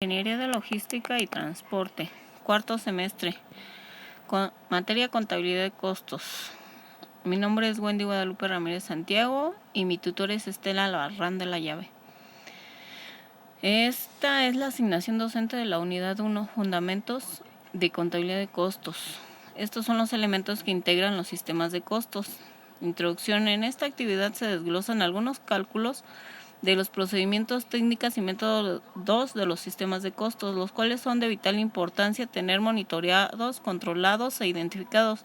Ingeniería de Logística y Transporte, cuarto semestre, materia contabilidad de costos. Mi nombre es Wendy Guadalupe Ramírez Santiago y mi tutor es Estela Albarrán de la Llave. Esta es la asignación docente de la unidad 1, Fundamentos de Contabilidad de Costos. Estos son los elementos que integran los sistemas de costos. Introducción. En esta actividad se desglosan algunos cálculos de los procedimientos, técnicas y métodos de los sistemas de costos, los cuales son de vital importancia tener monitoreados, controlados e identificados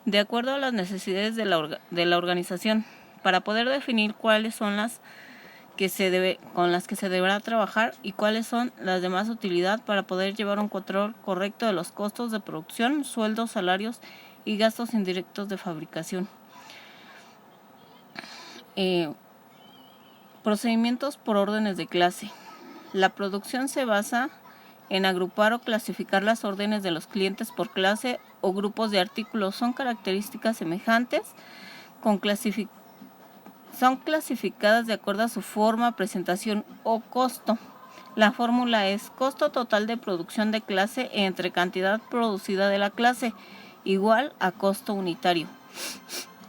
de acuerdo a las necesidades de la organización, para poder definir cuáles son con las que se deberá trabajar y cuáles son las de más utilidad para poder llevar un control correcto de los costos de producción, sueldos, salarios y gastos indirectos de fabricación. Procedimientos por órdenes de clase. La producción se basa en agrupar o clasificar las órdenes de los clientes por clase o grupos de artículos. Son características semejantes, son clasificadas de acuerdo a su forma, presentación o costo. La fórmula es costo total de producción de clase entre cantidad producida de la clase igual a costo unitario.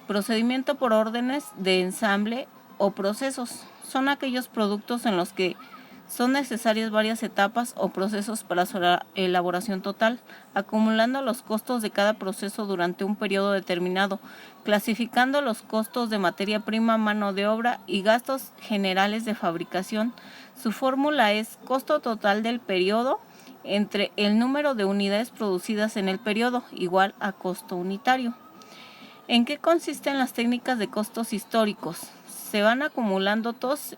Procedimiento por órdenes de ensamble o procesos. Son aquellos productos en los que son necesarias varias etapas o procesos para su elaboración total, acumulando los costos de cada proceso durante un periodo determinado, clasificando los costos de materia prima, mano de obra y gastos generales de fabricación. Su fórmula es costo total del periodo entre el número de unidades producidas en el periodo igual a costo unitario. ¿En qué consisten las técnicas de costos históricos? Se van acumulando todos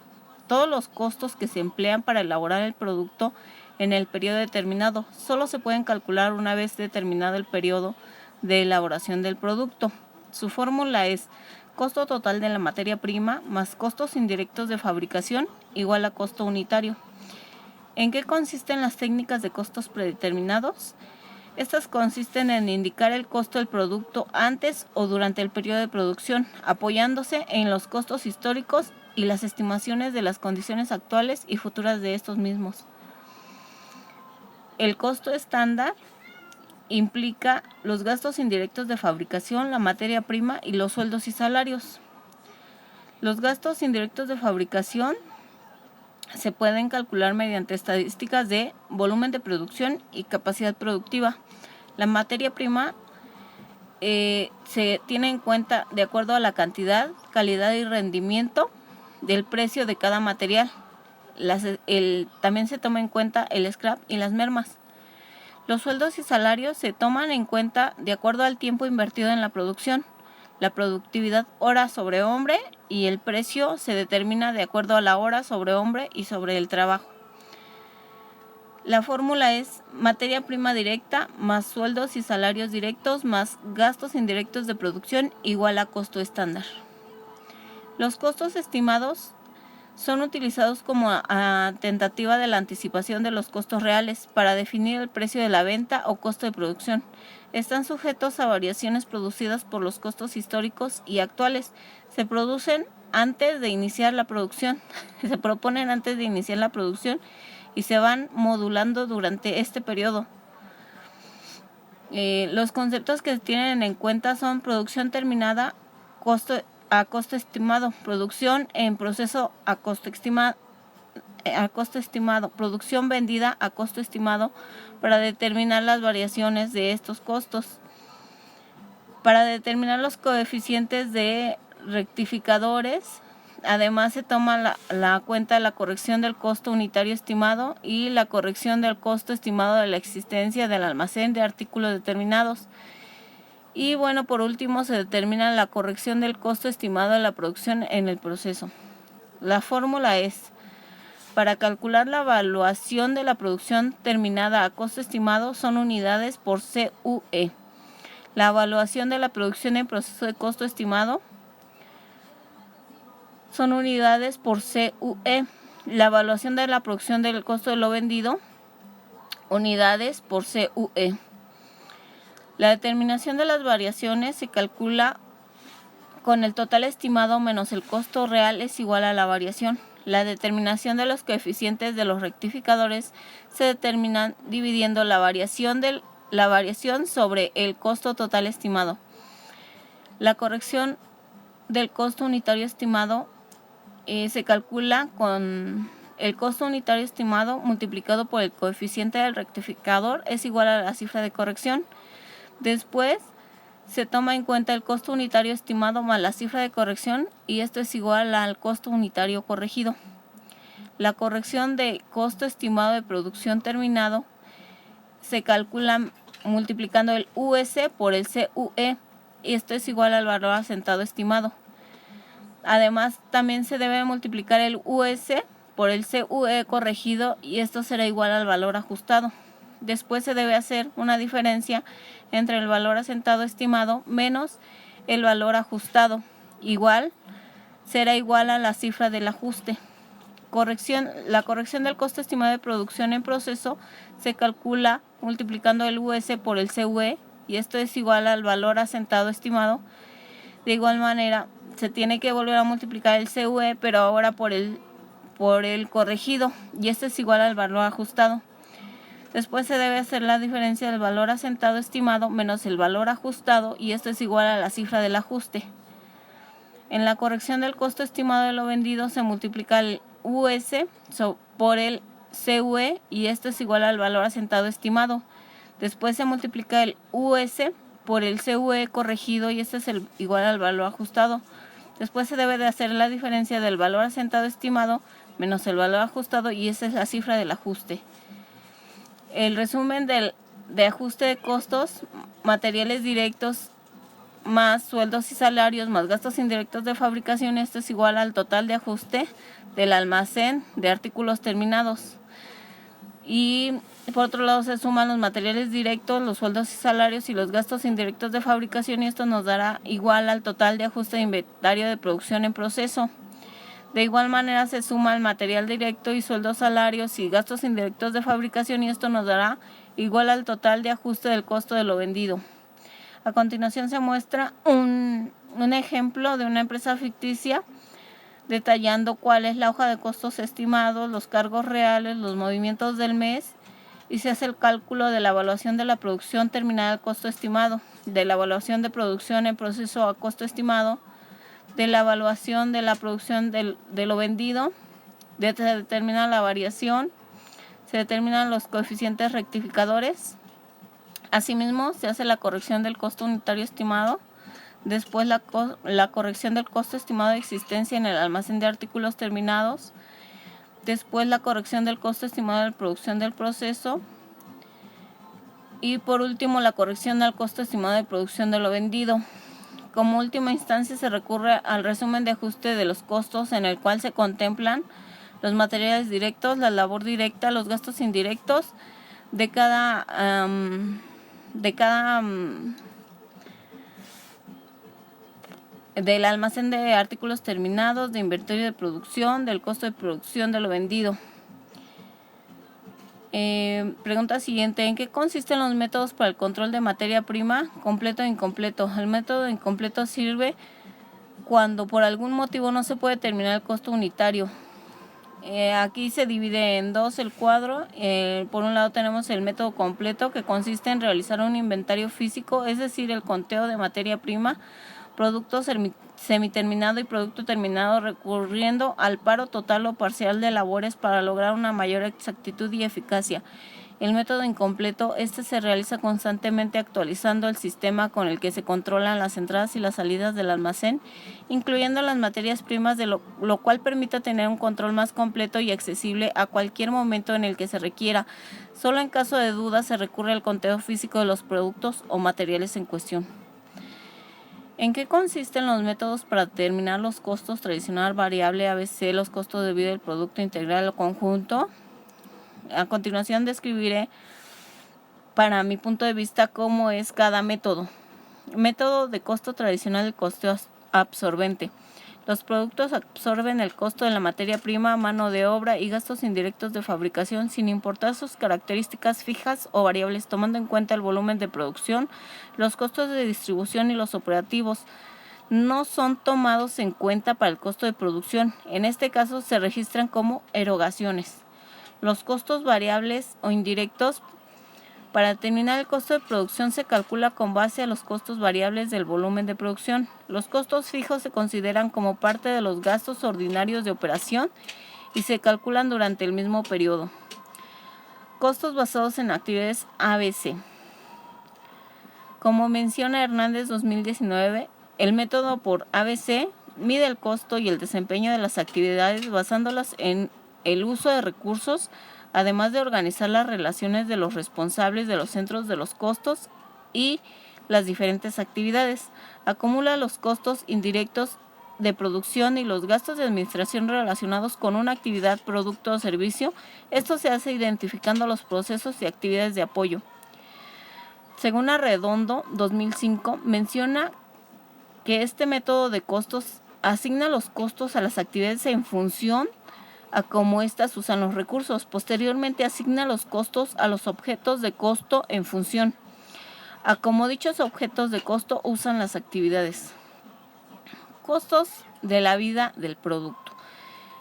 los costos que se emplean para elaborar el producto en el periodo determinado. Solo se pueden calcular una vez determinado el periodo de elaboración del producto. Su fórmula es costo total de la materia prima más costos indirectos de fabricación igual a costo unitario. ¿En qué consisten las técnicas de costos predeterminados? Estas consisten en indicar el costo del producto antes o durante el periodo de producción, apoyándose en los costos históricos y las estimaciones de las condiciones actuales y futuras de estos mismos. El costo estándar implica los gastos indirectos de fabricación, la materia prima y los sueldos y salarios. Los gastos indirectos de fabricación se pueden calcular mediante estadísticas de volumen de producción y capacidad productiva. La materia prima se tiene en cuenta de acuerdo a la cantidad, calidad y rendimiento del precio de cada material. También se toma en cuenta el scrap y las mermas. Los sueldos y salarios se toman en cuenta de acuerdo al tiempo invertido en la producción, la productividad hora sobre hombre, y el precio se determina de acuerdo a la hora sobre hombre y sobre el trabajo. La fórmula es materia prima directa más sueldos y salarios directos más gastos indirectos de producción igual a costo estándar. Los costos estimados son utilizados como tentativa de la anticipación de los costos reales para definir el precio de la venta o costo de producción. Están sujetos a variaciones producidas por los costos históricos y actuales. Se producen antes de iniciar la producción, se proponen antes de iniciar la producción y se van modulando durante este periodo. Los conceptos que se tienen en cuenta son producción terminada, a costo estimado, producción en proceso a costo estimado, producción vendida a costo estimado, para determinar las variaciones de estos costos. Para determinar los coeficientes de rectificadores, además se toma la cuenta de la corrección del costo unitario estimado y la corrección del costo estimado de la existencia del almacén de artículos determinados. Y bueno, por último se determina la corrección del costo estimado de la producción en el proceso. La fórmula es: para calcular la evaluación de la producción terminada a costo estimado son unidades por CUE. La evaluación de la producción en proceso de costo estimado son unidades por CUE. La evaluación de la producción del costo de lo vendido, unidades por CUE. La determinación de las variaciones se calcula con el total estimado menos el costo real es igual a la variación. La determinación de los coeficientes de los rectificadores se determinan dividiendo la variación sobre el costo total estimado. La corrección del costo unitario estimado se calcula con el costo unitario estimado multiplicado por el coeficiente del rectificador es igual a la cifra de corrección. Después se toma en cuenta el costo unitario estimado más la cifra de corrección y esto es igual al costo unitario corregido. La corrección de costo estimado de producción terminado se calcula multiplicando el US por el CUE y esto es igual al valor asentado estimado. Además, también se debe multiplicar el US por el CUE corregido y esto será igual al valor ajustado. Después se debe hacer una diferencia entre el valor asentado estimado menos el valor ajustado. Será igual a la cifra del ajuste. La corrección del costo estimado de producción en proceso se calcula multiplicando el US por el CUE y esto es igual al valor asentado estimado. De igual manera, se tiene que volver a multiplicar el CUE, pero ahora por el corregido, y este es igual al valor ajustado. Después se debe hacer la diferencia del valor asentado estimado menos el valor ajustado, y esto es igual a la cifra del ajuste. En la corrección del costo estimado de lo vendido se multiplica el US por el CUE, y esto es igual al valor asentado estimado. Después se multiplica el US por el CUE corregido y este es igual al valor ajustado. Después se debe de hacer la diferencia del valor asentado estimado menos el valor ajustado y esa es la cifra del ajuste. El resumen de ajuste de costos, materiales directos más sueldos y salarios más gastos indirectos de fabricación, esto es igual al total de ajuste del almacén de artículos terminados. Y por otro lado se suman los materiales directos, los sueldos y salarios y los gastos indirectos de fabricación y esto nos dará igual al total de ajuste de inventario de producción en proceso. De igual manera se suma el material directo y sueldos, salarios y gastos indirectos de fabricación y esto nos dará igual al total de ajuste del costo de lo vendido. A continuación se muestra un ejemplo de una empresa ficticia detallando cuál es la hoja de costos estimados, los cargos reales, los movimientos del mes y se hace el cálculo de la evaluación de la producción terminada al costo estimado, de la evaluación de producción en proceso a costo estimado, de la evaluación de la producción de lo vendido, se determina la variación, se determinan los coeficientes rectificadores. Asimismo, se hace la corrección del costo unitario estimado, después la corrección del costo estimado de existencia en el almacén de artículos terminados, después la corrección del costo estimado de producción del proceso y por último la corrección del costo estimado de producción de lo vendido. Como última instancia se recurre al resumen de ajuste de los costos en el cual se contemplan los materiales directos, la labor directa, los gastos indirectos del almacén de artículos terminados, de inventario de producción, del costo de producción de lo vendido. Pregunta siguiente: ¿en qué consisten los métodos para el control de materia prima? Completo e incompleto. El método incompleto sirve cuando por algún motivo no se puede determinar el costo unitario. Aquí se divide en dos el cuadro. Por un lado tenemos el método completo, que consiste en realizar un inventario físico, es decir, el conteo de materia prima, producto semiterminado y producto terminado, recurriendo al paro total o parcial de labores para lograr una mayor exactitud y eficacia. El método incompleto, se realiza constantemente actualizando el sistema con el que se controlan las entradas y las salidas del almacén, incluyendo las materias primas, lo cual permite tener un control más completo y accesible a cualquier momento en el que se requiera. Solo en caso de duda se recurre al conteo físico de los productos o materiales en cuestión. ¿En qué consisten los métodos para determinar los costos tradicional, variable, ABC, los costos de vida del producto integral o conjunto? A continuación describiré, para mi punto de vista, cómo es cada método. Método de costo tradicional, el costo absorbente. Los productos absorben el costo de la materia prima, mano de obra y gastos indirectos de fabricación sin importar sus características fijas o variables, tomando en cuenta el volumen de producción, los costos de distribución y los operativos. no son tomados en cuenta para el costo de producción. En este caso se registran como erogaciones. Los costos variables o indirectos. Para determinar el costo de producción se calcula con base a los costos variables del volumen de producción. Los costos fijos se consideran como parte de los gastos ordinarios de operación y se calculan durante el mismo periodo. Costos basados en actividades ABC. Como menciona Hernández 2019, el método por ABC mide el costo y el desempeño de las actividades basándolas en el uso de recursos, además de organizar las relaciones de los responsables de los centros de los costos y las diferentes actividades. Acumula los costos indirectos de producción y los gastos de administración relacionados con una actividad, producto o servicio. Esto se hace identificando los procesos y actividades de apoyo. Según Arredondo 2005, menciona que este método de costos asigna los costos a las actividades en función a cómo éstas usan los recursos. Posteriormente asigna los costos a los objetos de costo en función a cómo dichos objetos de costo usan las actividades. Costos de la vida del producto.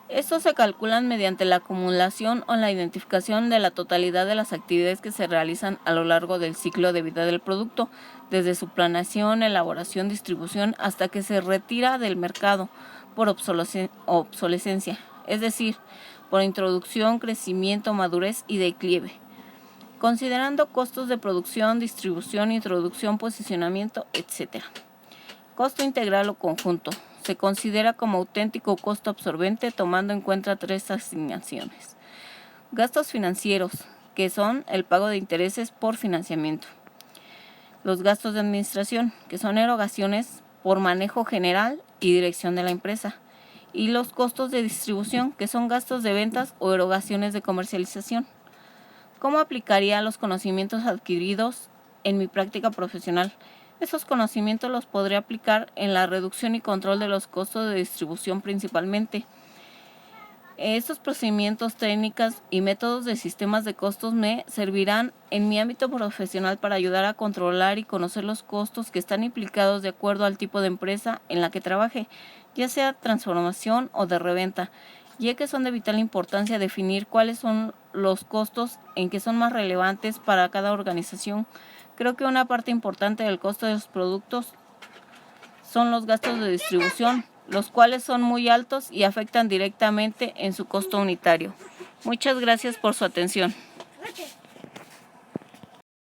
Estos se calculan mediante la acumulación o la identificación de la totalidad de las actividades que se realizan a lo largo del ciclo de vida del producto, desde su planeación, elaboración, distribución, hasta que se retira del mercado por obsolescencia, es decir, por introducción, crecimiento, madurez y declive, considerando costos de producción, distribución, introducción, posicionamiento, etc. Costo integral o conjunto. Se considera como auténtico costo absorbente tomando en cuenta 3 asignaciones. Gastos financieros, que son el pago de intereses por financiamiento. Los gastos de administración, que son erogaciones por manejo general y dirección de la empresa. Y los costos de distribución, que son gastos de ventas o erogaciones de comercialización. ¿Cómo aplicaría los conocimientos adquiridos en mi práctica profesional? Esos conocimientos los podré aplicar en la reducción y control de los costos de distribución principalmente. Estos procedimientos, técnicas y métodos de sistemas de costos me servirán en mi ámbito profesional para ayudar a controlar y conocer los costos que están implicados de acuerdo al tipo de empresa en la que trabaje, ya sea transformación o de reventa, ya que son de vital importancia definir cuáles son los costos en que son más relevantes para cada organización. Creo que una parte importante del costo de los productos son los gastos de distribución, los cuales son muy altos y afectan directamente en su costo unitario. Muchas gracias por su atención.